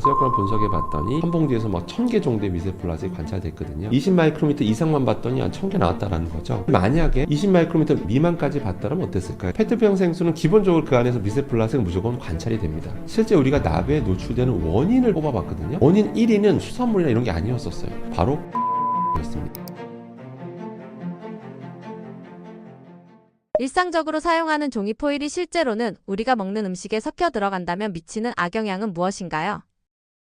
세역광을 분석해 봤더니 한 봉지에서 막 1000개 정도의 미세 플라스틱이 관찰됐거든요. 20마이크로미터 이상만 봤더니 한 1000개 나왔다라는 거죠. 만약에 20마이크로미터 미만까지 봤다면 어땠을까요? 페트병 생수는 기본적으로 그 안에서 미세 플라스틱은 무조건 관찰이 됩니다. 실제 우리가 나베에 노출되는 원인을 뽑아봤거든요. 원인 1위는 수산물이나 이런 게 아니었었어요. 바로 였습니다. 일상적으로 사용하는 종이 포일이 실제로는 우리가 먹는 음식에 섞여 들어간다면 미치는 악영향은 무엇인가요?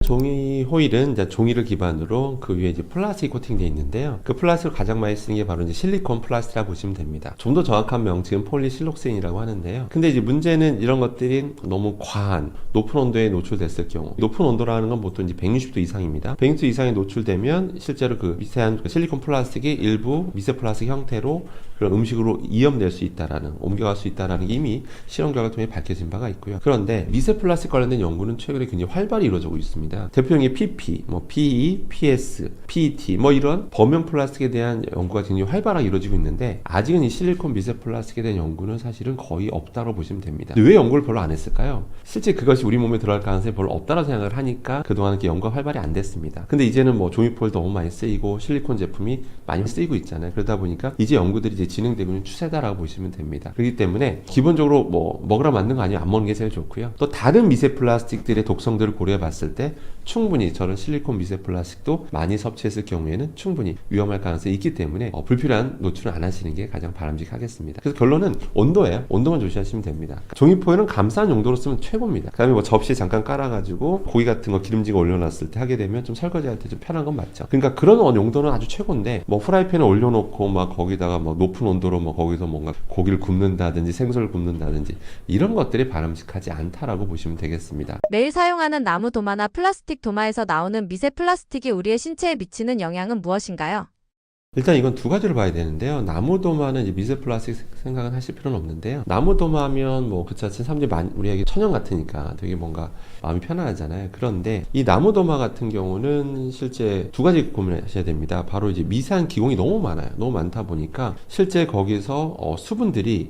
종이 호일은 이제 종이를 기반으로 그 위에 이제 플라스틱이 코팅되어 있는데요. 그 플라스틱을 가장 많이 쓰는 게 바로 이제 실리콘 플라스틱이라고 보시면 됩니다. 좀 더 정확한 명칭은 폴리실록세인이라고 하는데요. 근데 이제 문제는 이런 것들이 너무 과한 높은 온도에 노출됐을 경우, 높은 온도라는 건 보통 이제 160도 이상입니다. 160도 이상에 노출되면 실제로 그 미세한 실리콘 플라스틱이 일부 미세 플라스틱 형태로 그런 음식으로 이염될 수 있다라는, 옮겨갈 수 있다라는 게 이미 실험 결과 통해 밝혀진 바가 있고요. 그런데 미세 플라스틱 관련된 연구는 최근에 굉장히 활발히 이루어지고 있습니다. 대표적인 PP, PE, PS, PET 이런 범용 플라스틱에 대한 연구가 굉장히 활발하게 이루어지고 있는데 아직은 이 실리콘 미세 플라스틱에 대한 연구는 사실은 거의 없다고 보시면 됩니다. 왜 연구를 별로 안 했을까요? 실제 그것이 우리 몸에 들어갈 가능성이 별로 없다고 생각을 하니까 그동안 연구가 활발히 안 됐습니다. 근데 이제는 종이포일도 너무 많이 쓰이고 실리콘 제품이 많이 쓰이고 있잖아요. 그러다 보니까 이제 연구들이 이제 진행되고 있는 추세다라고 보시면 됩니다. 그렇기 때문에 기본적으로 먹으라 만든 거 아니면 안 먹는 게 제일 좋고요. 또 다른 미세 플라스틱들의 독성들을 고려해 봤을 때 충분히 저런 실리콘 미세 플라스틱도 많이 섭취했을 경우에는 충분히 위험할 가능성이 있기 때문에 불필요한 노출을 안 하시는 게 가장 바람직하겠습니다. 그래서 결론은 온도예요. 온도만 조심하시면 됩니다. 종이포일은 감싼 용도로 쓰면 최고입니다. 그 다음에 접시에 잠깐 깔아가지고 고기 같은 거 기름지게 올려놨을 때 하게 되면 좀 설거지할 때 좀 편한 건 맞죠. 그러니까 그런 용도는 아주 최고인데 프라이팬에 올려놓고 거기다가 높은 온도로 거기서 뭔가 고기를 굽는다든지 생선을 굽는다든지 이런 것들이 바람직하지 않다라고 보시면 되겠습니다. 매일 사용하는 나무 도마나 플라스틱 도마에서 나오는 미세 플라스틱이 우리의 신체에 미치는 영향은 무엇인가요? 일단 이건 두 가지를 봐야 되는데요. 나무 도마는 이제 미세 플라스틱 생각은 하실 필요는 없는데요. 나무 도마면 그 자체는 사람들이 우리에게 천연 같으니까 되게 뭔가 마음이 편안하잖아요. 그런데 이 나무 도마 같은 경우는 실제 두 가지 고민하셔야 됩니다. 바로 이제 미세한 기공이 너무 많아요. 너무 많다 보니까 실제 거기서 수분들이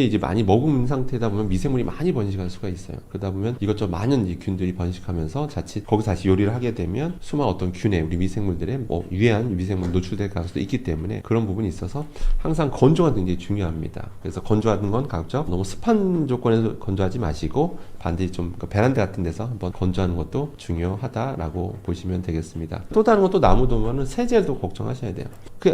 이제 많이 머금은 상태다 보면 미생물이 많이 번식할 수가 있어요. 그러다 보면 이것저것 많은 이 균들이 번식하면서 자칫 거기서 다시 요리를 하게 되면 수많은 어떤 균에 우리 미생물들의 유해한 미생물 노출될 가능성도 있기 때문에 그런 부분이 있어서 항상 건조가 굉장히 중요합니다. 그래서 건조하는 건 가급적 너무 습한 조건에서 건조하지 마시고 반드시 좀 베란다 같은 데서 한번 건조하는 것도 중요하다라고 보시면 되겠습니다. 또 다른 건 또 나무 도마는 세제도 걱정하셔야 돼요.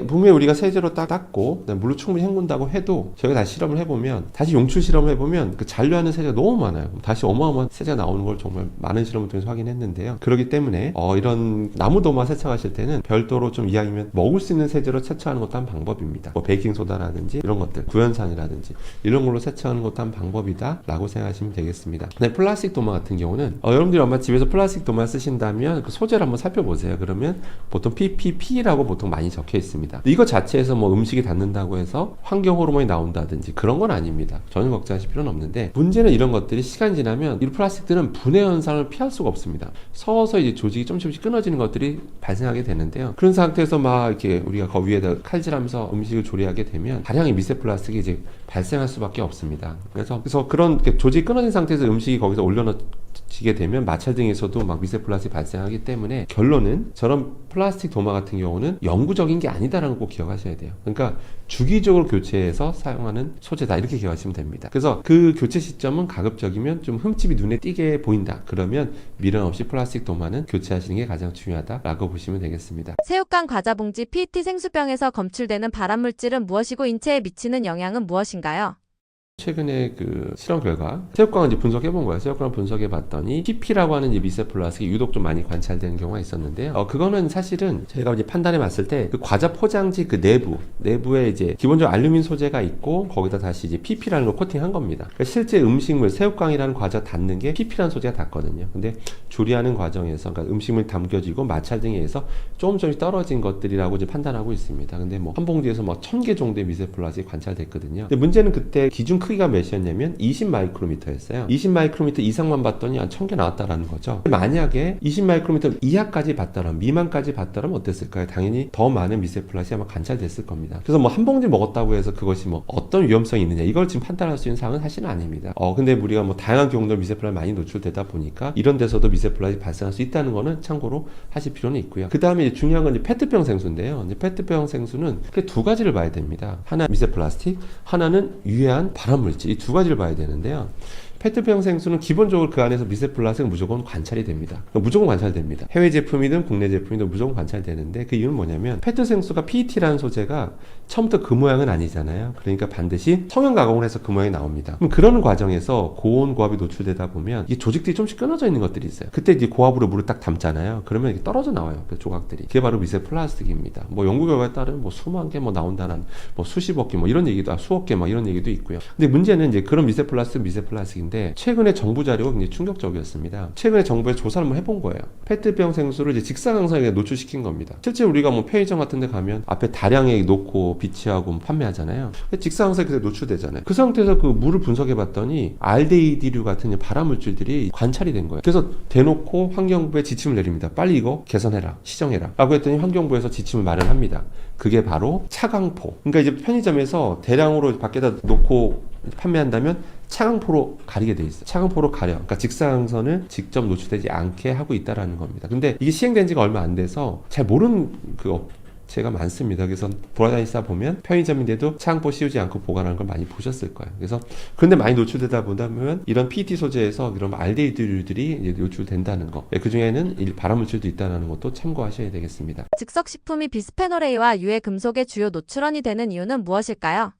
분명히 우리가 세제로 닦고 물로 충분히 헹군다고 해도 저희가 다시 실험을 해보면 다시 용출 실험을 해보면 그 잔류하는 세제가 너무 많아요. 다시 어마어마한 세제가 나오는 걸 정말 많은 실험을 통해서 확인했는데요. 그렇기 때문에 이런 나무 도마 세척하실 때는 별도로 좀 이왕이면 먹을 수 있는 세제로 세척하는 것도 한 방법입니다. 베이킹소다라든지 이런 것들, 구연산이라든지 이런 걸로 세척하는 것도 한 방법이다 라고 생각하시면 되겠습니다. 근데 플라스틱 도마 같은 경우는 여러분들이 아마 집에서 플라스틱 도마 쓰신다면 그 소재를 한번 살펴보세요. 그러면 보통 PPP라고 보통 많이 적혀 있습니다. 이거 자체에서 음식이 닿는다고 해서 환경 호르몬이 나온다든지 그런 건 아닙니다. 전혀 걱정하실 필요는 없는데 문제는 이런 것들이 시간이 지나면 이 플라스틱들은 분해 현상을 피할 수가 없습니다. 서서 이제 조직이 조금씩 끊어지는 것들이 발생하게 되는데요. 그런 상태에서 이렇게 우리가 그 위에다 칼질하면서 음식을 조리하게 되면 다량의 미세 플라스틱이 이제 발생할 수밖에 없습니다. 그래서 그런 조직이 끊어진 상태에서 음식이 거기서 올려놓지게 되면 마찰 등에서도 미세 플라스틱이 발생하기 때문에 결론은 저런 플라스틱 도마 같은 경우는 영구적인 게 아니다라는 거 꼭 기억하셔야 돼요. 그러니까 주기적으로 교체해서 사용하는 소재다 이렇게 기억하시면 됩니다. 그래서 그 교체 시점은 가급적이면 좀 흠집이 눈에 띄게 보인다. 그러면 미련 없이 플라스틱 도마는 교체하시는 게 가장 중요하다라고 보시면 되겠습니다. 새우깡 과자 봉지 PET 생수병에서 검출되는 발암물질은 무엇이고 인체에 미치는 영향은 무엇인가요? 최근에 그 실험 결과 새우깡을 이제 분석해 본 거예요. 새우깡을 분석해 봤더니 PP라고 하는 미세 플라스틱이 유독 좀 많이 관찰되는 경우가 있었는데요. 그거는 사실은 저희가 이제 판단해 봤을 때 그 과자 포장지 그 내부에 이제 기본적으로 알루미늄 소재가 있고 거기다 다시 이제 PP라는 걸 코팅한 겁니다. 그러니까 실제 음식물 새우깡이라는 과자 닿는 게 PP라는 소재가 닿거든요. 근데 조리하는 과정에서 그러니까 음식물이 담겨지고 마찰 등에 의해서 조금씩 떨어진 것들이라고 이제 판단하고 있습니다. 근데 한 봉지에서 1000개 정도의 미세 플라스틱이 관찰됐거든요. 근데 문제는 그때 기준 크기 크기가 몇이었냐면 20 마이크로미터였어요. 20 마이크로미터 이상만 봤더니 한 1000개 나왔다라는 거죠. 만약에 20 마이크로미터 이하까지 봤다면, 미만까지 봤다면 어땠을까요? 당연히 더 많은 미세 플라스틱이 아마 관찰됐을 겁니다. 그래서 뭐 한 봉지 먹었다고 해서 그것이 뭐 어떤 위험성이 있느냐, 이걸 지금 판단할 수 있는 사항은 사실은 아닙니다. 근데 우리가 뭐 다양한 경우로 미세 플라스틱 많이 노출되다 보니까 이런 데서도 미세 플라스틱이 발생할 수 있다는 거는 참고로 하실 필요는 있고요. 그 다음에 중요한 건 이제 페트병 생수인데요. 이제 페트병 생수는 두 가지를 봐야 됩니다. 하나 미세 플라스틱, 하나는 유해한 발암물질, 이 두 가지를 봐야 되는데요. 페트병 생수는 기본적으로 그 안에서 미세 플라스틱은 무조건 관찰이 됩니다. 무조건 관찰됩니다. 해외 제품이든 국내 제품이든 무조건 관찰되는데, 그 이유는 뭐냐면 페트 생수가 PET라는 소재가 처음부터 그 모양은 아니잖아요. 그러니까 반드시 성형 가공을 해서 그 모양이 나옵니다. 그럼 그런 과정에서 고온 고압이 노출되다 보면 이 조직들이 좀씩 끊어져 있는 것들이 있어요. 그때 이제 고압으로 물을 딱 담잖아요. 그러면 이게 떨어져 나와요. 그 조각들이. 그게 바로 미세 플라스틱입니다. 뭐 연구 결과에 따르면 뭐 수만 개 뭐 나온다는, 뭐 수십억 개 뭐 이런 얘기도, 수억 개 막 이런 얘기도 있고요. 근데 문제는 이제 그런 미세 플라스틱인데 최근에 정부 자료가 굉장히 충격적이었습니다. 최근에 정부에서 조사를 한번 해본 거예요. 페트병 생수를 이제 직사광선에 노출시킨 겁니다. 실제 우리가 뭐 편의점 같은 데 가면 앞에 다량에 놓고 비치하고 판매하잖아요. 직사광선에 그대로 노출되잖아요. 그 상태에서 그 물을 분석해 봤더니 알데히드류 같은 발암물질들이 관찰이 된 거예요. 그래서 대놓고 환경부에 지침을 내립니다. 빨리 이거 개선해라, 시정해라 라고 했더니 환경부에서 지침을 마련합니다. 그게 바로 차광포. 그러니까 이제 편의점에서 대량으로 밖에다 놓고 판매한다면 차광포로 가리게 돼 있어요. 차광포로 가려. 그러니까 직사광선을 직접 노출되지 않게 하고 있다라는 겁니다. 근데 이게 시행된 지가 얼마 안 돼서 잘 모르는 그 업체가 많습니다. 그래서 돌아다니다 보면 편의점인데도 차광포 씌우지 않고 보관하는 걸 많이 보셨을 거예요. 그래서 그런데 많이 노출되다 보면 이런 PET 소재에서 이런 알데히드류들이 이제 노출된다는 거. 그 중에는 발암물질도 있다는 것도 참고하셔야 되겠습니다. 즉석식품이 비스페놀 A와 유해 금속의 주요 노출원이 되는 이유는 무엇일까요?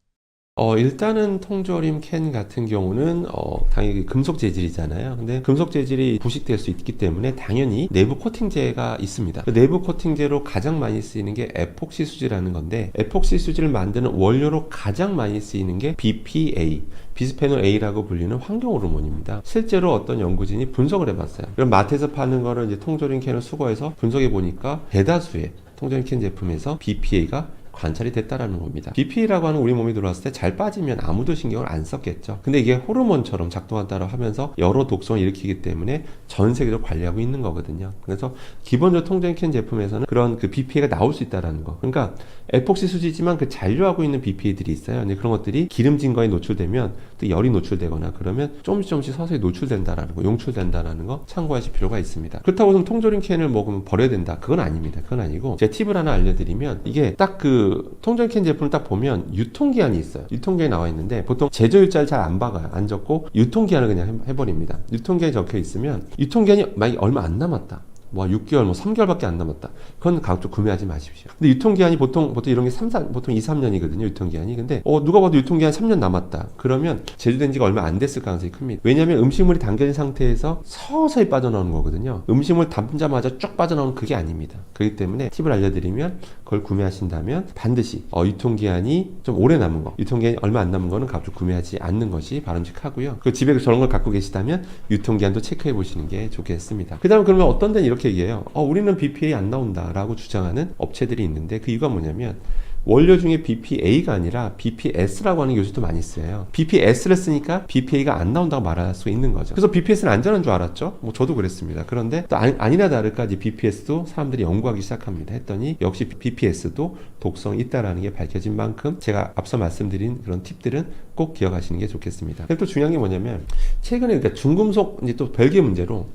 일단은 통조림 캔 같은 경우는 당연히 금속 재질이잖아요. 근데 금속 재질이 부식될 수 있기 때문에 당연히 내부 코팅제가 있습니다. 그 내부 코팅제로 가장 많이 쓰이는 게 에폭시 수지라는 건데, 에폭시 수지를 만드는 원료로 가장 많이 쓰이는 게 BPA, 비스페놀 A라고 불리는 환경 호르몬입니다. 실제로 어떤 연구진이 분석을 해봤어요. 그럼 마트에서 파는 거를 이제 통조림 캔을 수거해서 분석해 보니까 대다수의 통조림 캔 제품에서 BPA가 관찰이 됐다라는 겁니다. BPA라고 하는 우리 몸에 들어왔을 때 잘 빠지면 아무도 신경을 안 썼겠죠. 근데 이게 호르몬처럼 작동한다고 하면서 여러 독성을 일으키기 때문에 전 세계적으로 관리하고 있는 거거든요. 그래서 기본적으로 통조림 캔 제품에서는 그런 그 BPA가 나올 수 있다라는 거. 그러니까 에폭시 수지지만 그 잔류하고 있는 BPA들이 있어요. 근데 그런 것들이 기름진 거에 노출되면 또 열이 노출되거나 그러면 조금씩 서서히 노출된다라는 거, 용출된다라는 거 참고하실 필요가 있습니다. 그렇다고 해서 통조림 캔을 먹으면 버려야 된다, 그건 아닙니다. 그건 아니고 제가 팁을 하나 알려드리면, 이게 딱 그 통조림 캔 제품을 딱 보면 유통기한이 있어요. 유통기한이 나와 있는데 보통 제조일자를 잘 안 박아요. 안 적고 유통기한을 그냥 해버립니다. 유통기한이 적혀 있으면 유통기한이 만약에 얼마 안 남았다, 뭐 6개월, 뭐 3개월밖에 안 남았다, 그건 가급적 구매하지 마십시오. 근데 유통기한이 보통 이런 게 보통 2, 3년이거든요, 유통기한이. 근데 누가 봐도 유통기한 3년 남았다, 그러면 제조된 지가 얼마 안 됐을 가능성이 큽니다. 왜냐하면 음식물이 담겨진 상태에서 서서히 빠져나오는 거거든요. 음식물 담자마자 쭉 빠져나오는 그게 아닙니다. 그렇기 때문에 팁을 알려드리면, 그걸 구매하신다면 반드시 유통기한이 좀 오래 남은 거, 유통기한이 얼마 안 남은 거는 가급적 구매하지 않는 것이 바람직하고요. 그 집에 저런 걸 갖고 계시다면 유통기한도 체크해 보시는 게 좋겠습니다. 그 다음 그러면 어떤 데는 이렇게 얘기해요. 우리는 BPA 안 나온다 라고 주장하는 업체들이 있는데, 그 이유가 뭐냐면 원료 중에 BPA가 아니라 BPS라고 하는 요소도 많이 쓰여요. BPS를 쓰니까 BPA가 안 나온다고 말할 수 있는 거죠. 그래서 BPS는 안전한 줄 알았죠. 뭐 저도 그랬습니다. 그런데 또 아니나 다를까 이제 BPS도 사람들이 연구하기 시작합니다. 했더니 역시 BPS도 독성이 있다라는 게 밝혀진 만큼 제가 앞서 말씀드린 그런 팁들은 꼭 기억하시는 게 좋겠습니다. 또 중요한 게 뭐냐면, 최근에 그러니까 중금속, 이제 또 별개 문제로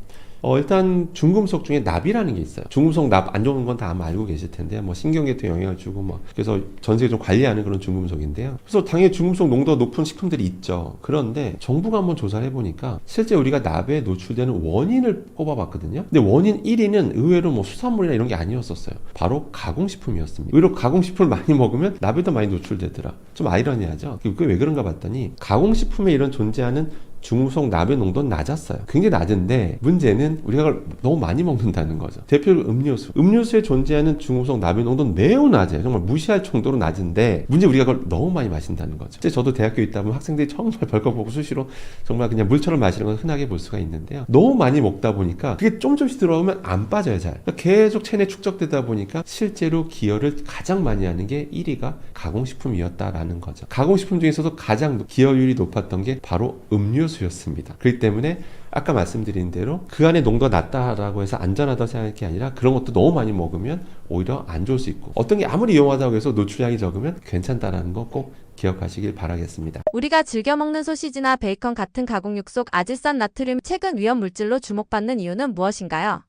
일단 중금속 중에 납이라는 게 있어요. 중금속 납 안 좋은 건 다 아마 알고 계실 텐데, 뭐 신경계통에 영향을 주고 그래서 전 세계적으로 관리하는 그런 중금속인데요. 그래서 당연히 중금속 농도가 높은 식품들이 있죠. 그런데 정부가 한번 조사를 해보니까 실제 우리가 납에 노출되는 원인을 꼽아봤거든요. 근데 원인 1위는 의외로 뭐 수산물이나 이런 게 아니었었어요. 바로 가공식품이었습니다. 의외로 가공식품을 많이 먹으면 납에도 많이 노출되더라. 좀 아이러니하죠. 그게 왜 그런가 봤더니 가공식품에 이런 존재하는 중후속 나의 농도는 낮았어요. 굉장히 낮은데 문제는 우리가 그걸 너무 많이 먹는다는 거죠. 대표적으로 음료수. 음료수에 존재하는 중후속 나의 농도는 매우 낮아요. 정말 무시할 정도로 낮은데 문제 우리가 그걸 너무 많이 마신다는 거죠. 실제 저도 대학교에 있다 보면 학생들이 정말 벌컥 보고 수시로 정말 그냥 물처럼 마시는 건 흔하게 볼 수가 있는데요. 너무 많이 먹다 보니까 그게 조금씩 들어오면 안 빠져요, 잘. 그러니까 계속 체내에 축적되다 보니까 실제로 기여를 가장 많이 하는 게 1위가 가공식품이었다라는 거죠. 가공식품 중에서도 가장 기여율이 높았던 게 바로 음료수였습니다. 그렇기 때문에 아까 말씀드린 대로 그 안에 농도가 낮다라고 해서 안전하다고 생각할 게 아니라 그런 것도 너무 많이 먹으면 오히려 안 좋을 수 있고 어떤 게 아무리 위험하다고 해서 노출량이 적으면 괜찮다라는 거 꼭 기억하시길 바라겠습니다. 우리가 즐겨 먹는 소시지나 베이컨 같은 가공육 속 아질산 나트륨 최근 위험 물질로 주목받는 이유는 무엇인가요?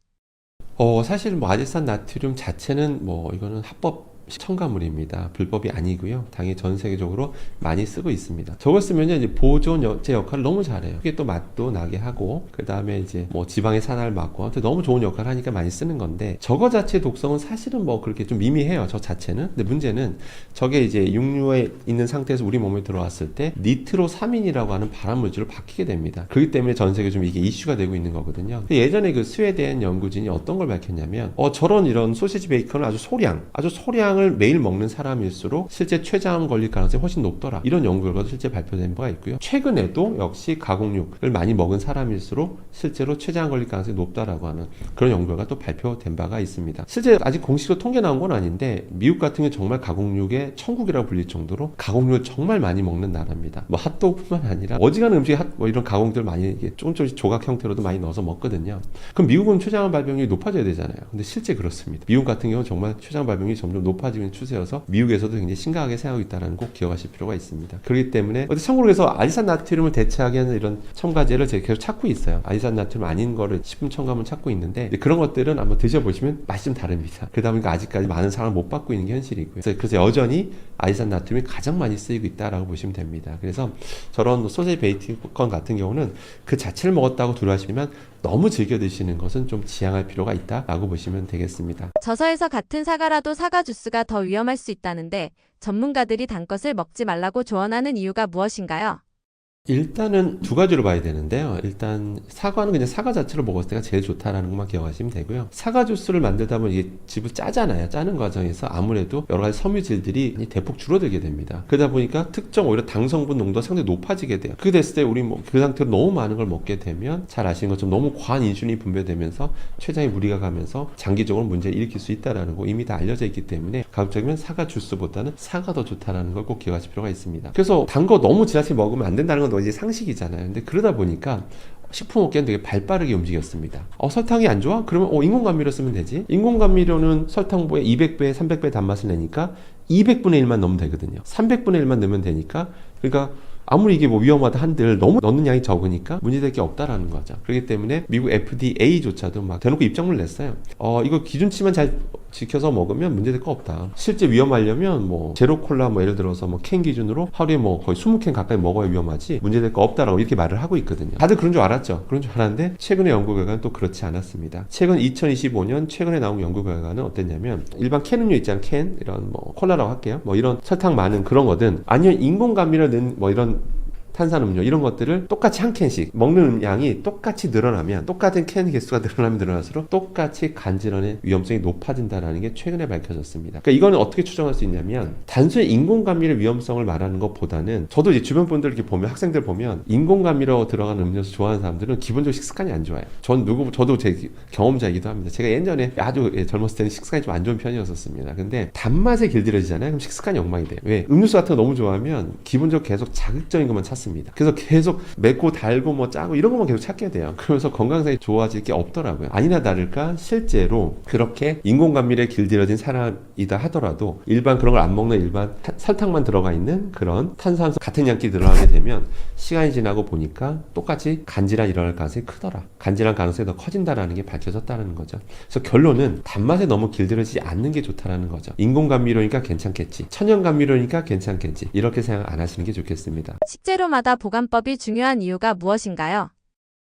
사실 뭐 아질산 나트륨 자체는 뭐 이거는 합법 첨가물입니다. 불법이 아니고요. 당연히 전 세계적으로 많이 쓰고 있습니다. 저걸 쓰면 이제 보존제 역할을 너무 잘해요. 그게 또 맛도 나게 하고 그 다음에 이제 뭐 지방의 산화를 막고 아무튼 너무 좋은 역할을 하니까 많이 쓰는 건데 저거 자체의 독성은 사실은 뭐 그렇게 좀 미미해요. 저 자체는. 근데 문제는 저게 이제 육류에 있는 상태에서 우리 몸에 들어왔을 때 니트로사민이라고 하는 발암물질로 바뀌게 됩니다. 그렇기 때문에 전 세계적으로 좀 이게 이슈가 되고 있는 거거든요. 예전에 그 스웨덴 연구진이 어떤 걸 밝혔냐면 저런 이런 소시지 베이컨을 아주 소량을 매일 먹는 사람일수록 실제 췌장암 걸릴 가능성이 훨씬 높더라. 이런 연구 결과도 실제 발표된 바가 있고요. 최근에도 역시 가공육을 많이 먹은 사람일수록 실제로 췌장암 걸릴 가능성이 높다라고 하는 그런 연구 결과가 또 발표된 바가 있습니다. 실제 아직 공식으로 통계 나온 건 아닌데 미국 같은 경우 정말 가공육의 천국이라고 불릴 정도로 가공육을 정말 많이 먹는 나라입니다. 뭐 핫도그뿐만 아니라 어지간한 음식에 뭐 이런 가공들 많이 조금씩 조각 형태로도 많이 넣어서 먹거든요. 그럼 미국은 췌장암 발병률이 높아져야 되잖아요. 근데 실제 그렇습니다. 미국 같은 경우는 정말 췌장암 발병률이 점점 높아지는 추세여서 미국에서도 굉장히 심각하게 생각하고 있다는 꼭 기억하실 필요가 있습니다. 그렇기 때문에 참고로 해서 아질산 나트륨을 대체하게 하는 이런 첨가제를 제가 계속 찾고 있어요. 아질산 나트륨 아닌 거를 식품 첨가물 찾고 있는데 그런 것들은 한번 드셔보시면 맛이 좀 다릅니다. 그러다 보니까 아직까지 많은 사랑을 못 받고 있는 게 현실이고요. 그래서 여전히 아질산 나트륨이 가장 많이 쓰이고 있다라고 보시면 됩니다. 그래서 저런 소세지 베이컨 같은 경우는 그 자체를 먹었다고 두려워하시면 너무 즐겨 드시는 것은 좀 지양할 필요가 있다라고 보시면 되겠습니다. 저서에서 같은 사과라도 사과 주스가 더 위험할 수 있다는데 전문가들이 단 것을 먹지 말라고 조언하는 이유가 무엇인가요? 일단은 두 가지로 봐야 되는데요. 일단 사과는 그냥 사과 자체로 먹었을 때가 제일 좋다라는 것만 기억하시면 되고요. 사과 주스를 만들다 보면 이게 즙을 짜잖아요. 짜는 과정에서 아무래도 여러 가지 섬유질들이 대폭 줄어들게 됩니다. 그러다 보니까 특정 오히려 당 성분 농도가 상당히 높아지게 돼요. 그렇게 됐을 때 우리 뭐 그 상태로 너무 많은 걸 먹게 되면 잘 아시는 것처럼 너무 과한 인슐린이 분비되면서 췌장에 무리가 가면서 장기적으로 문제를 일으킬 수 있다라는 거 이미 다 알려져 있기 때문에 가급적이면 사과 주스보다는 사과 더 좋다라는 걸 꼭 기억하실 필요가 있습니다. 그래서 단 거 너무 지나치게 먹으면 안 된다는 건 이제 상식이잖아요. 근데 그러다 보니까 식품업계는 되게 발빠르게 움직였습니다. 설탕이 안 좋아? 그러면 인공감미료 쓰면 되지. 인공감미료는 설탕보에 200배, 300배 단맛을 내니까 200분의 1만 넣으면 되거든요. 300분의 1만 넣으면 되니까 그러니까 아무리 이게 뭐 위험하다 한들 너무 넣는 양이 적으니까 문제될 게 없다라는 거죠. 그렇기 때문에 미국 FDA조차도 막 대놓고 입장문을 냈어요. 이거 기준치만 잘 지켜서 먹으면 문제될 거 없다. 실제 위험하려면 뭐 제로 콜라 뭐 예를 들어서 뭐 캔 기준으로 하루에 뭐 거의 20캔 가까이 먹어야 위험하지 문제될 거 없다라고 이렇게 말을 하고 있거든요. 다들 그런 줄 알았죠. 그런 줄 알았는데 최근의 연구 결과는 또 그렇지 않았습니다. 최근 2025년 최근에 나온 연구 결과는 어땠냐면 일반 캔 음료 있잖아요. 캔 이런 뭐 콜라라고 할게요. 뭐 이런 설탕 많은 그런 거든 아니면 인공감미를 넣은 뭐 이런 탄산음료 이런 것들을 똑같이 한 캔씩 먹는 양이 똑같이 늘어나면 똑같은 캔 개수가 늘어나면 늘어날수록 똑같이 간질환의 위험성이 높아진다는 게 최근에 밝혀졌습니다. 그러니까 이거는 어떻게 추정할 수 있냐면 단순히 인공감미료 위험성을 말하는 것보다는 저도 이제 주변 분들 이렇게 보면 학생들 보면 인공감미료 들어간 음료수 좋아하는 사람들은 기본적으로 식습관이 안 좋아요. 저도 제 경험자이기도 합니다. 제가 예전에 아주 젊었을 때는 식습관이 좀 안 좋은 편이었었습니다. 근데 단맛에 길들여지잖아요. 그럼 식습관이 엉망이 돼요. 왜? 음료수 같은 거 너무 좋아하면 기본적으로 계속 자극적인 것만 찾습니다. 그래서 계속 맵고 달고 뭐 짜고 이런 것만 계속 찾게 돼요. 그러면서 건강상에 좋아질 게 없더라고요. 아니나 다를까 실제로 그렇게 인공감미료에 길들여진 사람이다 하더라도 일반 그런 걸 안 먹는 일반 설탕만 들어가 있는 그런 탄산수 같은 양끼리 들어가게 되면 시간이 지나고 보니까 똑같이 간질환이 일어날 가능성이 크더라. 간질환 가능성이 더 커진다라는 게 밝혀졌다는 거죠. 그래서 결론은 단맛에 너무 길들여지지 않는 게 좋다라는 거죠. 인공감미료니까 괜찮겠지. 천연감미료니까 괜찮겠지. 이렇게 생각 안 하시는 게 좋겠습니다. 식재료마다 보관법이 중요한 이유가 무엇인가요?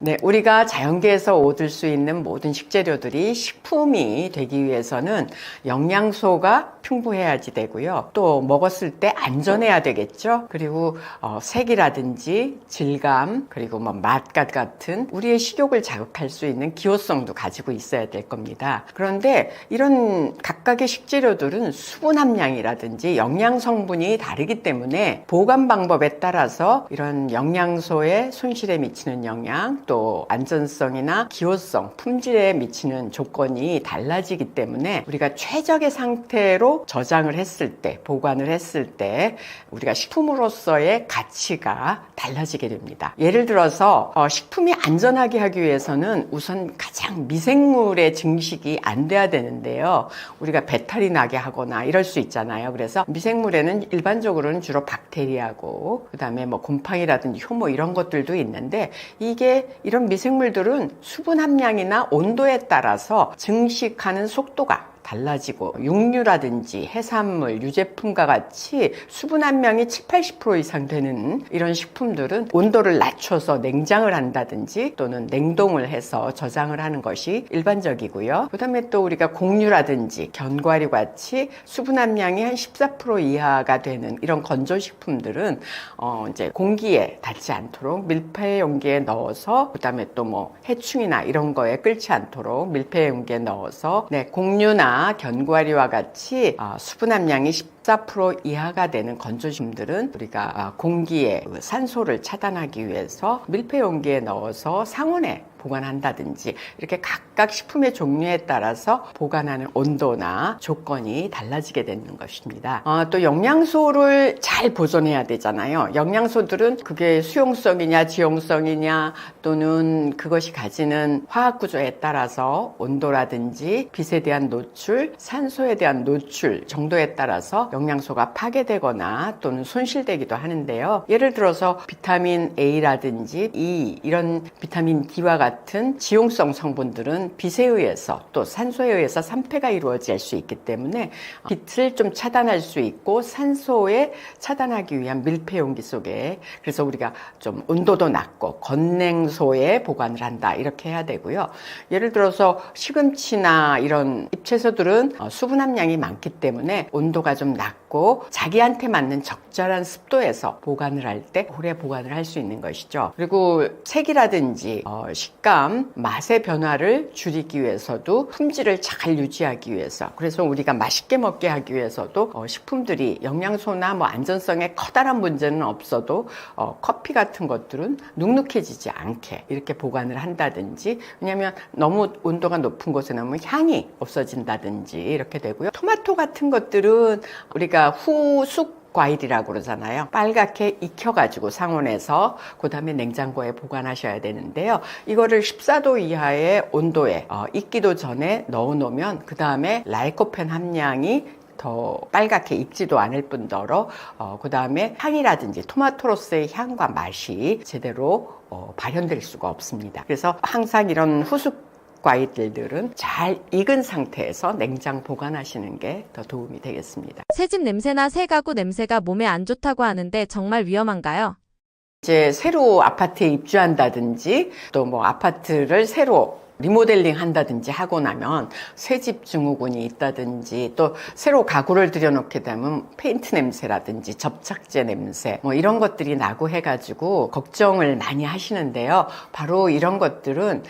네, 우리가 자연계에서 얻을 수 있는 모든 식재료들이 식품이 되기 위해서는 영양소가 풍부해야지 되고요. 또 먹었을 때 안전해야 되겠죠. 그리고 색이라든지 질감, 그리고 뭐 맛 같은 우리의 식욕을 자극할 수 있는 기호성도 가지고 있어야 될 겁니다. 그런데 이런 각각의 식재료들은 수분 함량이라든지 영양 성분이 다르기 때문에 보관 방법에 따라서 이런 영양소의 손실에 미치는 영향, 또 안전성이나 기호성, 품질에 미치는 조건이 달라지기 때문에 우리가 최적의 상태로 저장을 했을 때, 보관을 했을 때 우리가 식품으로서의 가치가 달라지게 됩니다. 예를 들어서 식품이 안전하게 하기 위해서는 우선 가장 미생물의 증식이 안 돼야 되는데요. 우리가 배탈이 나게 하거나 이럴 수 있잖아요. 그래서 미생물에는 일반적으로는 주로 박테리아고, 그 다음에 뭐 곰팡이라든지 효모 이런 것들도 있는데, 이런 미생물들은 수분 함량이나 온도에 따라서 증식하는 속도가 달라지고, 육류라든지 해산물, 유제품과 같이 수분 함량이 70-80% 이상 되는 이런 식품들은 온도를 낮춰서 냉장을 한다든지 또는 냉동을 해서 저장을 하는 것이 일반적이고요. 그 다음에 또 우리가 곡류라든지 견과류 같이 수분 함량이 한 14% 이하가 되는 이런 건조식품들은 이제 공기에 닿지 않도록 밀폐 용기에 넣어서, 그 다음에 또 뭐 해충이나 이런 거에 끓지 않도록 밀폐 용기에 넣어서, 곡류나 견과류와 같이 수분 함량이 14% 이하가 되는 건조식품들은 우리가 공기에 산소를 차단하기 위해서 밀폐 용기에 넣어서 상온에 보관한다든지, 이렇게 각각 식품의 종류에 따라서 보관하는 온도나 조건이 달라지게 되는 것입니다. 또 영양소를 잘 보존해야 되잖아요. 영양소들은 그게 수용성이냐 지용성이냐 또는 그것이 가지는 화학 구조에 따라서 온도라든지 빛에 대한 노출, 산소에 대한 노출 정도에 따라서 영양소가 파괴되거나 또는 손실되기도 하는데요. 예를 들어서 비타민 A라든지 E, 이런 비타민 D와 같은 지용성 성분들은 빛에 의해서 또 산소에 의해서 산패가 이루어질 수 있기 때문에 빛을 좀 차단할 수 있고 산소에 차단하기 위한 밀폐 용기 속에, 그래서 우리가 좀 온도도 낮고 건냉소에 보관을 한다 이렇게 해야 되고요. 예를 들어서 시금치나 이런 잎채소들은 수분 함량이 많기 때문에 온도가 좀 낮고 자기한테 맞는 적절한 습도에서 보관을 할 때 오래 보관을 할 수 있는 것이죠. 그리고 색이라든지 식감, 맛의 변화를 줄이기 위해서도, 품질을 잘 유지하기 위해서, 그래서 우리가 맛있게 먹게 하기 위해서도 식품들이 영양소나 뭐 안전성에 커다란 문제는 없어도 커피 같은 것들은 눅눅해지지 않게 이렇게 보관을 한다든지, 왜냐하면 너무 온도가 높은 곳에 놓으면 향이 없어진다든지 이렇게 되고요. 토마토 같은 것들은 우리가 후숙 과일이라고 그러잖아요. 빨갛게 익혀가지고 상온에서 그 다음에 냉장고에 보관하셔야 되는데요. 이거를 14도 이하의 온도에 익기도 전에 넣어 놓으면 그 다음에 라이코펜 함량이 더 빨갛게 익지도 않을 뿐더러 그 다음에 향이라든지 토마토로서의 향과 맛이 제대로 발현될 수가 없습니다. 그래서 항상 이런 후숙 과일들은 잘 익은 상태에서 냉장 보관하시는 게 더 도움이 되겠습니다. 새집 냄새나 새 가구 냄새가 몸에 안 좋다고 하는데 정말 위험한가요? 이제 새로 아파트에 입주한다든지 또 뭐 아파트를 새로 리모델링 한다든지 하고 나면 새집 증후군이 있다든지, 또 새로 가구를 들여놓게 되면 페인트 냄새라든지 접착제 냄새 뭐 이런 것들이 나고 해가지고 걱정을 많이 하시는데요. 바로 이런 것들은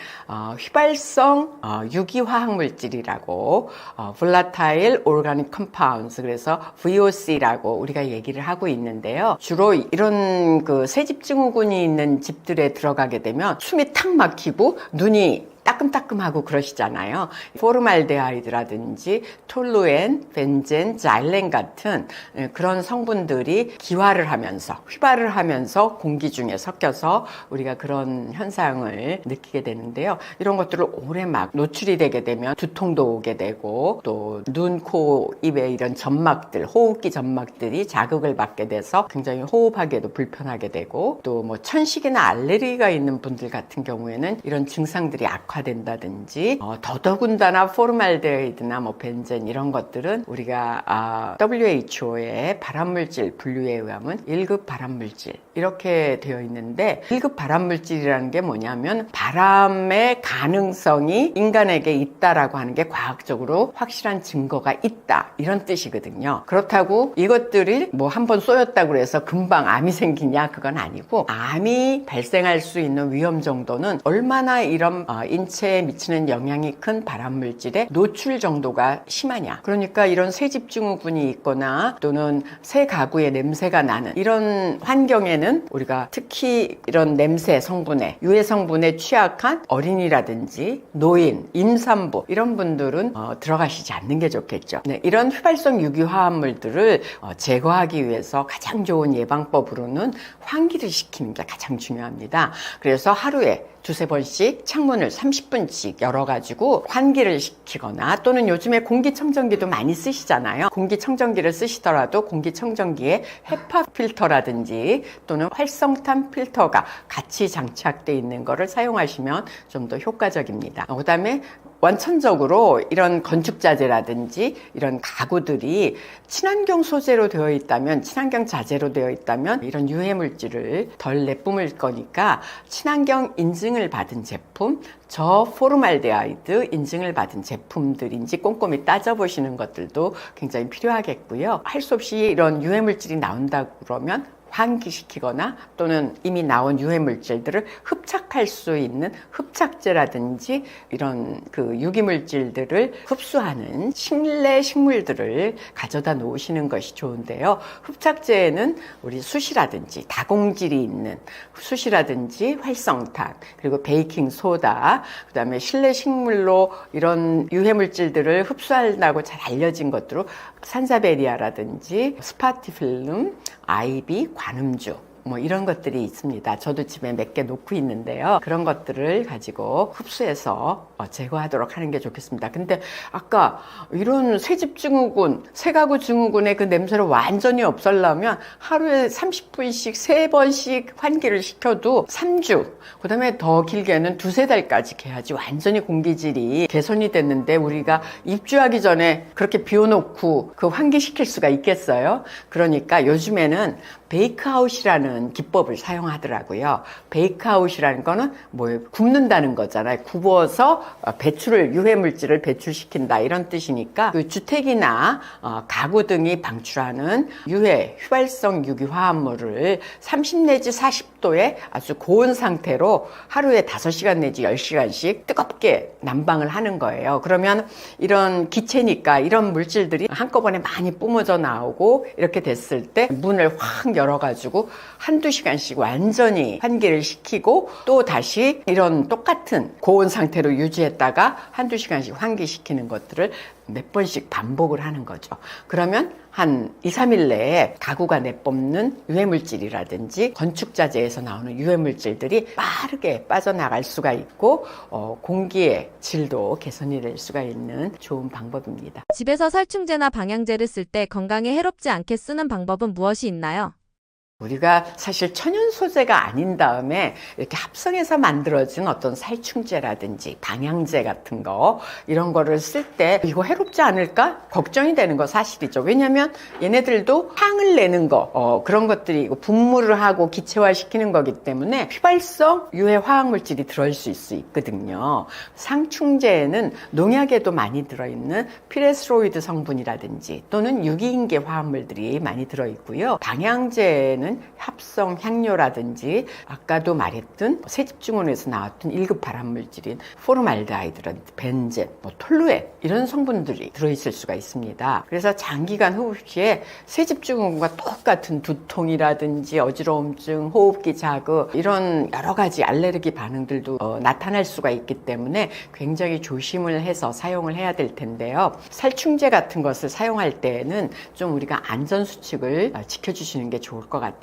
휘발성 유기화학 물질이라고 Volatile Organic Compounds, 그래서 VOC라고 우리가 얘기를 하고 있는데요. 주로 이런 그 새집 증후군이 있는 집들에 들어가게 되면 숨이 탁 막히고 눈이 따끔따끔하고 그러시잖아요. 포르말데하이드라든지 톨루엔, 벤젠, 자일렌 같은 그런 성분들이 기화를 하면서, 휘발을 하면서 공기 중에 섞여서 우리가 그런 현상을 느끼게 되는데요. 이런 것들을 오래 막 노출이 되게 되면 두통도 오게 되고, 또 눈, 코, 입에 이런 점막들, 호흡기 점막들이 자극을 받게 돼서 굉장히 호흡하기에도 불편하게 되고, 또 뭐 천식이나 알레르기가 있는 분들 같은 경우에는 이런 증상들이 악화 악화된다든지 더더군다나 포르말데히드나 뭐 벤젠 이런 것들은 우리가 WHO의 발암물질 분류에 의하면 1급 발암물질 이렇게 되어 있는데 1급 발암물질이라는 게 뭐냐면 바람의 가능성이 인간에게 있다라고 하는 게 과학적으로 확실한 증거가 있다 이런 뜻이거든요. 그렇다고 이것들이 뭐 한번 쏘였다고 해서 금방 암이 생기냐 그건 아니고 암이 발생할 수 있는 위험 정도는 얼마나 이런 인체에 미치는 영향이 큰 발암물질의 노출 정도가 심하냐. 그러니까 이런 새집증후군이 있거나 또는 새 가구의 냄새가 나는 이런 환경에는 우리가 특히 이런 냄새 성분에 유해 성분에 취약한 어린이라든지 노인, 임산부 이런 분들은 들어가시지 않는 게 좋겠죠. 네, 이런 휘발성 유기화합물들을 제거하기 위해서 가장 좋은 예방법으로는 환기를 시키는 게 가장 중요합니다. 그래서 하루에 두세 번씩 창문을 30분씩 열어가지고 환기를 시키거나 또는 요즘에 공기청정기도 많이 쓰시잖아요. 공기청정기를 쓰시더라도 공기청정기에 헤파 필터라든지 또는 활성탄 필터가 같이 장착되어 있는 거를 사용하시면 좀 더 효과적입니다. 그 다음에 원천적으로 이런 건축자재라든지 이런 가구들이 친환경 소재로 되어 있다면, 친환경 자재로 되어 있다면 이런 유해물질을 덜 내뿜을 거니까 친환경 인증을 받은 제품, 저포르말데하이드 인증을 받은 제품들인지 꼼꼼히 따져보시는 것들도 굉장히 필요하겠고요. 할 수 없이 이런 유해물질이 나온다고 그러면 환기시키거나 또는 이미 나온 유해물질들을 흡착할 수 있는 흡착제라든지 이런 그 유기물질들을 흡수하는 실내 식물들을 가져다 놓으시는 것이 좋은데요. 흡착제에는 우리 숯이라든지 다공질이 있는 숯이라든지 활성탄 그리고 베이킹 소다 그 다음에 실내 식물로 이런 유해물질들을 흡수한다고 잘 알려진 것들로 산사베리아라든지 스파티필름, 아이비, 관음주 뭐 이런 것들이 있습니다. 저도 집에 몇 개 놓고 있는데요. 그런 것들을 가지고 흡수해서 제거하도록 하는 게 좋겠습니다. 근데 아까 이런 새집증후군, 새가구 증후군의 그 냄새를 완전히 없애려면 하루에 30분씩 3번씩 환기를 시켜도 3주, 그 다음에 더 길게는 2-3달까지 해야지 완전히 공기질이 개선이 됐는데 우리가 입주하기 전에 그렇게 비워놓고 그 환기시킬 수가 있겠어요? 그러니까 요즘에는 베이크아웃이라는 기법을 사용하더라고요. 베이크아웃이라는 거는 뭐예요? 굽는다는 거잖아요. 구워서 배출을 유해물질을 배출시킨다 이런 뜻이니까 그 주택이나 가구 등이 방출하는 유해 휘발성 유기화합물을 30 내지 40도에 아주 고온 상태로 하루에 5시간 내지 10시간씩 뜨겁게 난방을 하는 거예요. 그러면 이런 기체니까 이런 물질들이 한꺼번에 많이 뿜어져 나오고 이렇게 됐을 때 문을 확 열어가지고 1-2시간씩 완전히 환기를 시키고 또 다시 이런 똑같은 고온 상태로 유지했다가 1-2시간씩 환기시키는 것들을 몇 번씩 반복을 하는 거죠. 그러면 한 2-3일 내에 가구가 내뿜는 유해물질이라든지 건축자재에서 나오는 유해물질들이 빠르게 빠져나갈 수가 있고 공기의 질도 개선이 될 수가 있는 좋은 방법입니다. 집에서 살충제나 방향제를 쓸 때 건강에 해롭지 않게 쓰는 방법은 무엇이 있나요? 우리가 사실 천연 소재가 아닌 다음에 이렇게 합성해서 만들어진 어떤 살충제라든지 방향제 같은 거 이런 거를 쓸 때 이거 해롭지 않을까? 걱정이 되는 거 사실이죠. 왜냐하면 얘네들도 향을 내는 거 그런 것들이 분무를 하고 기체화시키는 거기 때문에 휘발성 유해 화학물질이 들어올 수 있거든요. 상충제에는 농약에도 많이 들어있는 피레스로이드 성분이라든지 또는 유기인계 화합물들이 많이 들어있고요. 방향제에는 합성 향료라든지 아까도 말했던 새집증후군에서 나왔던 1급 발암물질인 포르말데하이드라든지 벤젠, 톨루엔 이런 성분들이 들어있을 수가 있습니다. 그래서 장기간 흡입 시에 새집증후군과 똑같은 두통이라든지 어지러움증, 호흡기 자극 이런 여러 가지 알레르기 반응들도 나타날 수가 있기 때문에 굉장히 조심을 해서 사용을 해야 될 텐데요. 살충제 같은 것을 사용할 때에는 좀 우리가 안전수칙을 지켜주시는 게 좋을 것 같아요.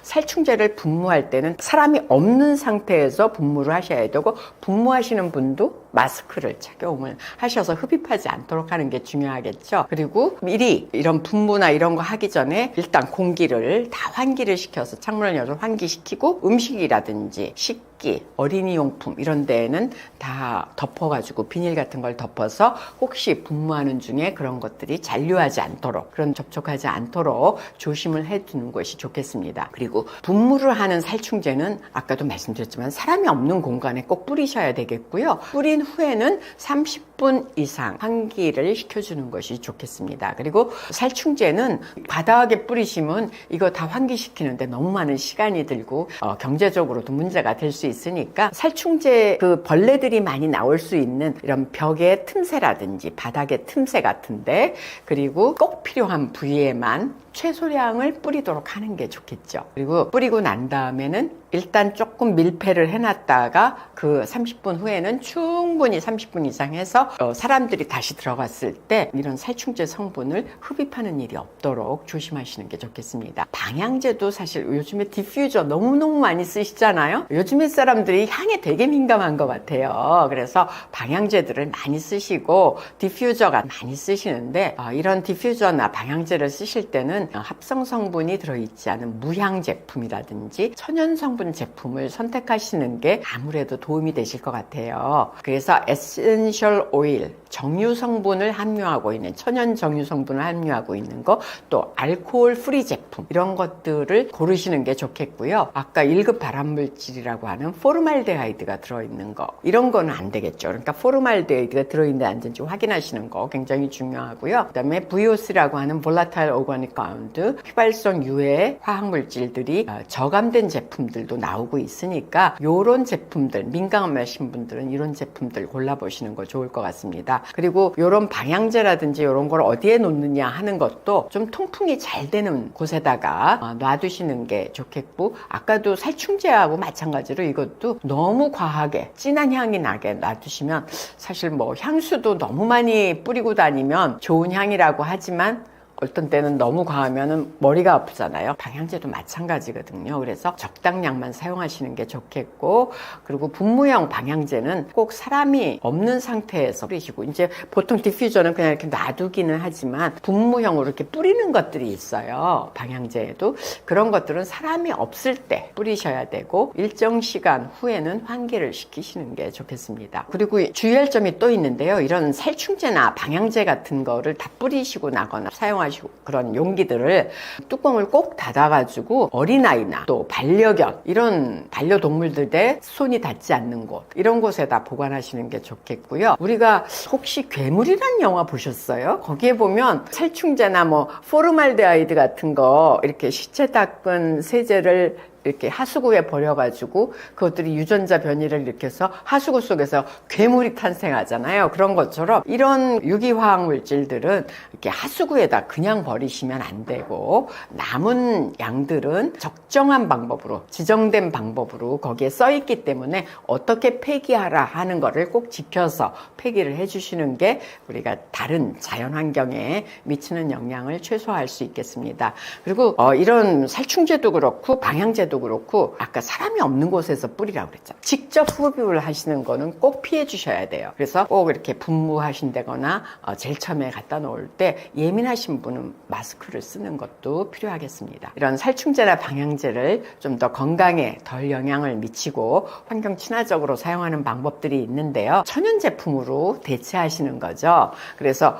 살충제를 분무할 때는 사람이 없는 상태에서 분무를 하셔야 되고 분무하시는 분도 마스크를 착용을 하셔서 흡입하지 않도록 하는 게 중요하겠죠. 그리고 미리 이런 분무나 이런 거 하기 전에 일단 공기를 다 환기를 시켜서 창문을 열어서 환기시키고 음식이라든지 식기, 어린이 용품 이런 데에는 다 덮어가지고 비닐 같은 걸 덮어서 혹시 분무하는 중에 그런 것들이 잔류하지 않도록, 그런 접촉하지 않도록 조심을 해두는 것이 좋겠습니다. 그리고 분무를 하는 살충제는 아까도 말씀드렸지만 사람이 없는 공간에 꼭 뿌리셔야 되겠고요. 뿌린 후에는 30분 이상 환기를 시켜주는 것이 좋겠습니다. 그리고 살충제는 과다하게 뿌리시면 이거 다 환기시키는데 너무 많은 시간이 들고 경제적으로도 문제가 될 수 있으니까 살충제 그 벌레들이 많이 나올 수 있는 이런 벽의 틈새라든지 바닥의 틈새 같은데, 그리고 꼭 필요한 부위에만 최소량을 뿌리도록 하는 게 좋겠죠. 그리고 뿌리고 난 다음에는 일단 조금 밀폐를 해놨다가 그 30분 후에는 충분히 30분 이상 해서 사람들이 다시 들어갔을 때 이런 살충제 성분을 흡입하는 일이 없도록 조심하시는 게 좋겠습니다. 방향제도 사실 요즘에 디퓨저 너무너무 많이 쓰시잖아요. 요즘에 사람들이 향에 되게 민감한 것 같아요. 그래서 방향제들을 많이 쓰시고 디퓨저가 많이 쓰시는데, 이런 디퓨저나 방향제를 쓰실 때는 합성 성분이 들어있지 않은 무향 제품이라든지 천연 성분 제품을 선택하시는 게 아무래도 도움이 되실 것 같아요. 그래서 에센셜 오일, 정유 성분을 함유하고 있는, 천연 정유 성분을 함유하고 있는 거, 또 알코올 프리 제품 이런 것들을 고르시는 게 좋겠고요. 아까 1급 발암물질이라고 하는 포르말데하이드가 들어있는 거, 이런 거는 안 되겠죠. 그러니까 포르말데하이드가 들어있는지 안 되는지 확인하시는 거 굉장히 중요하고요. 그 다음에 VOC라고 하는 볼라타일 오가닉 가운드, 휘발성 유해 화학물질들이 저감된 제품들도 나오고 있으니까 이런 제품들, 민감하신 분들은 이런 제품들 골라보시는 거 좋을 것 같습니다. 그리고 이런 방향제라든지 이런 걸 어디에 놓느냐 하는 것도 좀 통풍이 잘 되는 곳에다가 놔두시는 게 좋겠고, 아까도 살충제하고 마찬가지로 이것도 너무 과하게 진한 향이 나게 놔두시면, 사실 뭐 향수도 너무 많이 뿌리고 다니면 좋은 향이라고 하지만 어떤 때는 너무 과하면 머리가 아프잖아요. 방향제도 마찬가지거든요. 그래서 적당량만 사용하시는 게 좋겠고, 그리고 분무형 방향제는 꼭 사람이 없는 상태에서 뿌리시고, 이제 보통 디퓨저는 그냥 이렇게 놔두기는 하지만 분무형으로 이렇게 뿌리는 것들이 있어요. 방향제에도. 그런 것들은 사람이 없을 때 뿌리셔야 되고, 일정 시간 후에는 환기를 시키시는 게 좋겠습니다. 그리고 주의할 점이 또 있는데요. 이런 살충제나 방향제 같은 거를 다 뿌리시고 나거나 사용하시고 그런 용기들을 뚜껑을 꼭 닫아가지고 어린아이나 또 반려견, 이런 반려동물들의 손이 닿지 않는 곳, 이런 곳에다 보관하시는 게 좋겠고요. 우리가 혹시 괴물이란 영화 보셨어요? 거기에 보면 살충제나 뭐 포르말데하이드 같은 거 이렇게 시체 닦은 세제를 이렇게 하수구에 버려가지고 그것들이 유전자 변이를 일으켜서 하수구 속에서 괴물이 탄생하잖아요. 그런 것처럼 이런 유기화학 물질들은 이렇게 하수구에다 그냥 버리시면 안 되고, 남은 양들은 적정한 방법으로, 지정된 방법으로 거기에 써 있기 때문에 어떻게 폐기하라 하는 거를 꼭 지켜서 폐기를 해주시는 게 우리가 다른 자연 환경에 미치는 영향을 최소화할 수 있겠습니다. 그리고 이런 살충제도 그렇고 방향제도 그렇고 아까 사람이 없는 곳에서 뿌리라고 그랬잖아요. 직접 흡입을 하시는 거는 꼭 피해 주셔야 돼요. 그래서 꼭 이렇게 분무하신다거나 제일 처음에 갖다 놓을 때 예민하신 분은 마스크를 쓰는 것도 필요하겠습니다. 이런 살충제나 방향제를 좀 더 건강에 덜 영향을 미치고 환경 친화적으로 사용하는 방법들이 있는데요. 천연 제품으로 대체하시는 거죠. 그래서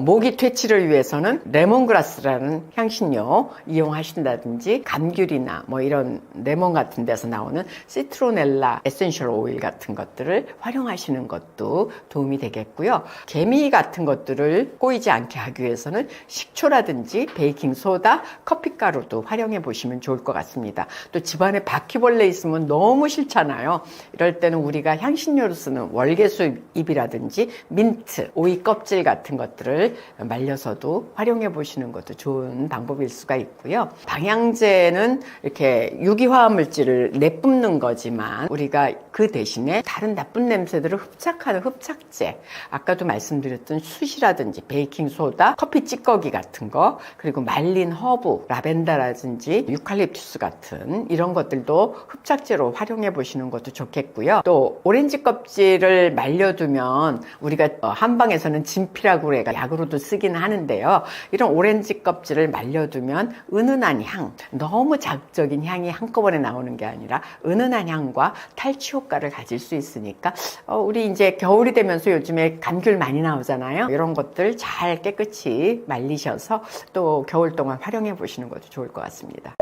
모기 퇴치를 위해서는 레몬그라스라는 향신료 이용하신다든지, 감귤이나 뭐 이런 레몬 같은 데서 나오는 시트로넬라 에센셜 오일 같은 것들을 활용하시는 것도 도움이 되겠고요. 개미 같은 것들을 꼬이지 않게 하기 위해서는 식초라든지 베이킹소다, 커피가루도 활용해 보시면 좋을 것 같습니다. 또 집안에 바퀴벌레 있으면 너무 싫잖아요. 이럴 때는 우리가 향신료로 쓰는 월계수 잎이라든지 민트, 오이 껍질 같은 것들을 말려서도 활용해 보시는 것도 좋은 방법일 수가 있고요. 방향제는 이렇게 유기화합물질을 내뿜는 거지만 우리가 그 대신에 다른 나쁜 냄새들을 흡착하는 흡착제, 아까도 말씀드렸던 숯이라든지 베이킹소다, 커피 찌꺼기 같은 거, 그리고 말린 허브, 라벤더라든지 유칼립투스 같은 이런 것들도 흡착제로 활용해 보시는 것도 좋겠고요. 또 오렌지 껍질을 말려두면 우리가 한방에서는 진피라고 해가 약으로도 쓰기는 하는데요. 이런 오렌지 껍질을 말려두면 은은한 향, 너무 자극적인 향이 한꺼번에 나오는 게 아니라 은은한 향과 탈취 효과를 가질 수 있으니까 우리 이제 겨울이 되면서 요즘에 감귤 많이 나오잖아요. 이런 것들 잘 깨끗이 말리셔서 또 겨울 동안 활용해 보시는 것도 좋을 것 같습니다.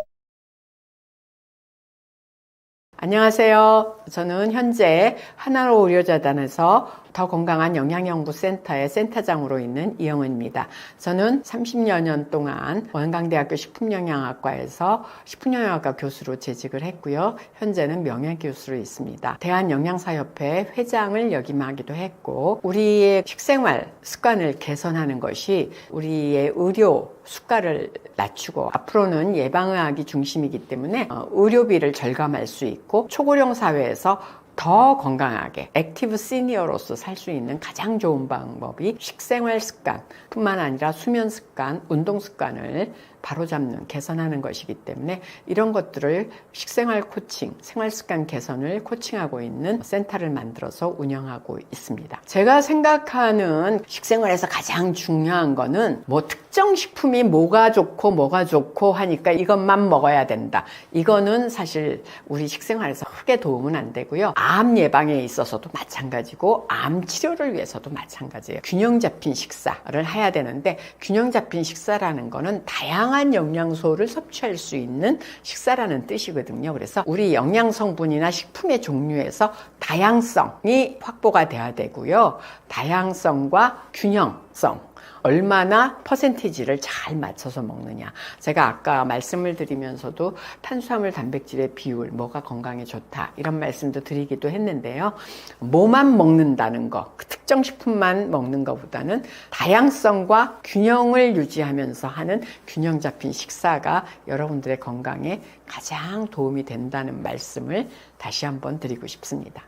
안녕하세요. 저는 현재 하나로 의료자단에서 더 건강한 영양연구센터의 센터장으로 있는 이영은입니다. 저는 30여 년 동안 원광대학교 식품영양학과에서 식품영양학과 교수로 재직을 했고요. 현재는 명예교수로 있습니다. 대한영양사협회 회장을 역임하기도 했고, 우리의 식생활 습관을 개선하는 것이 우리의 의료 수가를 낮추고 앞으로는 예방의학이 중심이기 때문에 의료비를 절감할 수 있고 초고령 사회에서 더 건강하게 액티브 시니어로서 살 수 있는 가장 좋은 방법이 식생활 습관 뿐만 아니라 수면 습관, 운동 습관을 바로잡는, 개선하는 것이기 때문에 이런 것들을 식생활 코칭, 생활습관 개선을 코칭하고 있는 센터를 만들어서 운영하고 있습니다. 제가 생각하는 식생활에서 가장 중요한 거는 뭐 특정 식품이 뭐가 좋고 하니까 이것만 먹어야 된다. 이거는 사실 우리 식생활에서 크게 도움은 안 되고요. 암 예방에 있어서도 마찬가지고 암 치료를 위해서도 마찬가지예요. 균형 잡힌 식사를 해야 되는데 균형 잡힌 식사라는 거는 다양한 영양소를 섭취할 수 있는 식사라는 뜻이거든요. 그래서 우리 영양 성분이나 식품의 종류에서 다양성이 확보가 돼야 되고요. 다양성과 균형성, 얼마나 퍼센티지를 잘 맞춰서 먹느냐. 제가 아까 말씀을 드리면서도 탄수화물, 단백질의 비율, 뭐가 건강에 좋다 이런 말씀도 드리기도 했는데요. 뭐만 먹는다는 거, 그 특정 식품만 먹는 것보다는 다양성과 균형을 유지하면서 하는 균형 잡힌 식사가 여러분들의 건강에 가장 도움이 된다는 말씀을 다시 한번 드리고 싶습니다.